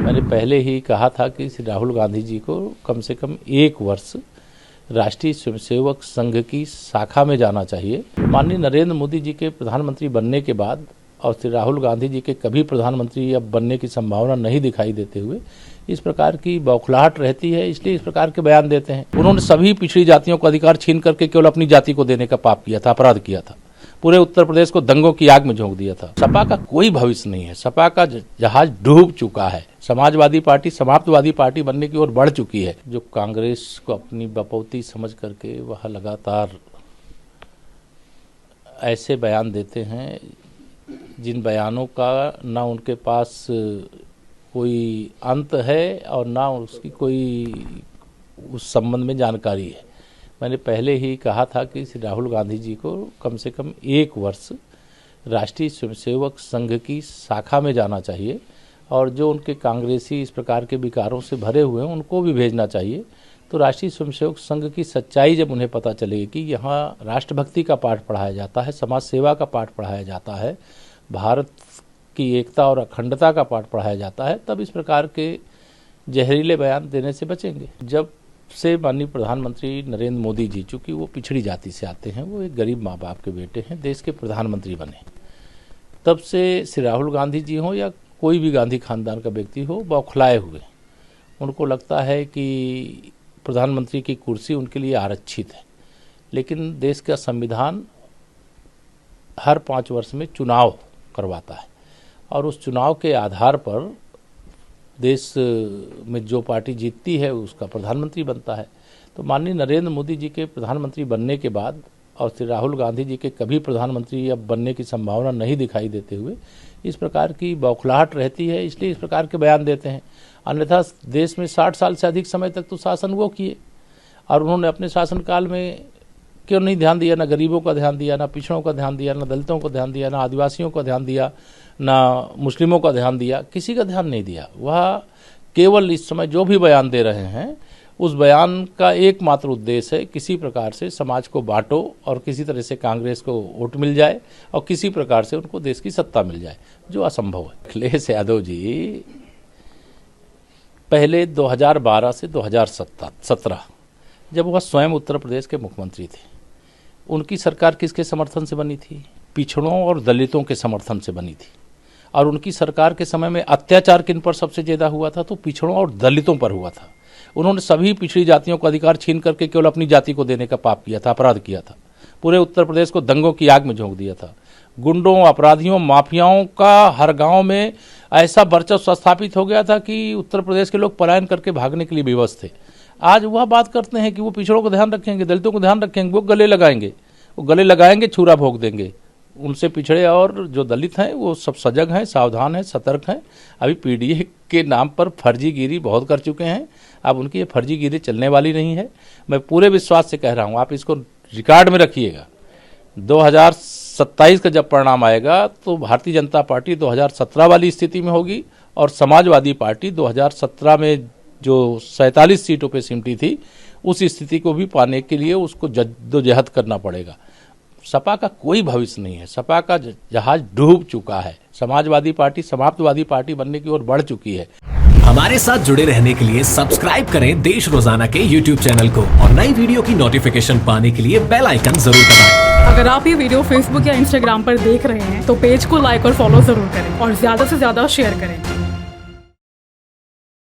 मैंने पहले ही कहा था कि श्री राहुल गांधी जी को कम से कम 1 वर्ष राष्ट्रीय स्वयंसेवक संघ की शाखा में जाना चाहिए। माननीय नरेंद्र मोदी जी के प्रधानमंत्री बनने के बाद और श्री राहुल गांधी जी के कभी प्रधानमंत्री अब बनने की संभावना नहीं दिखाई देते हुए इस प्रकार की बौखलाहट रहती है, इसलिए इस प्रकार के बयान देते हैं। उन्होंने सभी पिछड़ी जातियों को अधिकार छीन करके केवल अपनी जाति को देने का पाप किया था, अपराध किया था। पूरे उत्तर प्रदेश को दंगों की आग में झोंक दिया था। सपा का कोई भविष्य नहीं है, सपा का जहाज डूब चुका है। समाजवादी पार्टी समाप्तवादी पार्टी बनने की ओर बढ़ चुकी है। जो कांग्रेस को अपनी बपौती समझ करके वह लगातार ऐसे बयान देते हैं जिन बयानों का ना उनके पास कोई अंत है और ना उसकी कोई उस संबंध में जानकारी है। मैंने पहले ही कहा था कि श्री राहुल गांधी जी को कम से कम 1 वर्ष राष्ट्रीय स्वयंसेवक संघ की शाखा में जाना चाहिए और जो उनके कांग्रेसी इस प्रकार के विकारों से भरे हुए हैं उनको भी भेजना चाहिए। तो राष्ट्रीय स्वयंसेवक संघ की सच्चाई जब उन्हें पता चलेगी कि यहाँ राष्ट्रभक्ति का पाठ पढ़ाया जाता है, समाज सेवा का पाठ पढ़ाया जाता है, भारत की एकता और अखंडता का पाठ पढ़ाया जाता है, तब इस प्रकार के जहरीले बयान देने से बचेंगे। जब से माननीय प्रधानमंत्री नरेंद्र मोदी जी, चूँकि वो पिछड़ी जाति से आते हैं, वो एक गरीब माँ बाप के बेटे हैं, देश के प्रधानमंत्री बने, तब से श्री राहुल गांधी जी हों या कोई भी गांधी खानदान का व्यक्ति हो, बौखलाए हुए। उनको लगता है कि प्रधानमंत्री की कुर्सी उनके लिए आरक्षित है, लेकिन देश का संविधान हर 5 वर्ष में चुनाव करवाता है और उस चुनाव के आधार पर देश में जो पार्टी जीतती है उसका प्रधानमंत्री बनता है। तो माननीय नरेंद्र मोदी जी के प्रधानमंत्री बनने के बाद और श्री राहुल गांधी जी के कभी प्रधानमंत्री अब बनने की संभावना नहीं दिखाई देते हुए इस प्रकार की बौखलाहट रहती है, इसलिए इस प्रकार के बयान देते हैं। अन्यथा देश में 60 साल से अधिक समय तक तो शासन वो किए और उन्होंने अपने शासनकाल में क्यों नहीं ध्यान दिया, ना गरीबों का ध्यान दिया, ना पिछड़ों का ध्यान दिया, ना दलितों को ध्यान दिया, ना आदिवासियों का ध्यान दिया, ना मुस्लिमों का ध्यान दिया, किसी का ध्यान नहीं दिया। वह केवल इस समय जो भी बयान दे रहे हैं उस बयान का एकमात्र उद्देश्य है किसी प्रकार से समाज को बांटो और किसी तरह से कांग्रेस को वोट मिल जाए और किसी प्रकार से उनको देश की सत्ता मिल जाए, जो असंभव है। अखिलेश यादव जी पहले 2012 से 2017 जब वह स्वयं उत्तर प्रदेश के मुख्यमंत्री थे, उनकी सरकार किसके समर्थन से बनी थी? पिछड़ों और दलितों के समर्थन से बनी थी। और उनकी सरकार के समय में अत्याचार किन पर सबसे ज़्यादा हुआ था? तो पिछड़ों और दलितों पर हुआ था। उन्होंने सभी पिछड़ी जातियों को अधिकार छीन करके केवल अपनी जाति को देने का पाप किया था, अपराध किया था। पूरे उत्तर प्रदेश को दंगों की आग में झोंक दिया था। गुंडों, अपराधियों, माफियाओं का हर गांव में ऐसा वर्चस्व स्थापित हो गया था कि उत्तर प्रदेश के लोग पलायन करके भागने के लिए विवश थे। आज वह बात करते हैं कि वो पिछड़ों को ध्यान रखेंगे, दलितों को ध्यान रखेंगे, वो गले लगाएंगे, छुरा भोग देंगे। उनसे पिछड़े और जो दलित हैं वो सब सजग हैं, सावधान हैं, सतर्क हैं। अभी पीडीए के नाम पर फर्जीगिरी बहुत कर चुके हैं। अब उनकी ये फर्जीगिरी चलने वाली नहीं है। मैं पूरे विश्वास से कह रहा हूँ, आप इसको रिकॉर्ड में रखिएगा। 2027 का जब परिणाम आएगा तो भारतीय जनता पार्टी 2017 वाली स्थिति में होगी और समाजवादी पार्टी 2017 में जो 47 सीटों पे सिमटी थी उस स्थिति को भी पाने के लिए उसको जद्दोजहद करना पड़ेगा। सपा का कोई भविष्य नहीं है, सपा का जहाज डूब चुका है। समाजवादी पार्टी समाप्तवादी पार्टी बनने की ओर बढ़ चुकी है। हमारे साथ जुड़े रहने के लिए सब्सक्राइब करें देश रोजाना के YouTube चैनल को और नई वीडियो की नोटिफिकेशन पाने के लिए बेल आइकन जरूर दबाएं। अगर आप ये वीडियो Facebook या Instagram पर देख रहे हैं तो पेज को लाइक और फॉलो जरूर करें और ज्यादा से ज्यादा शेयर करें।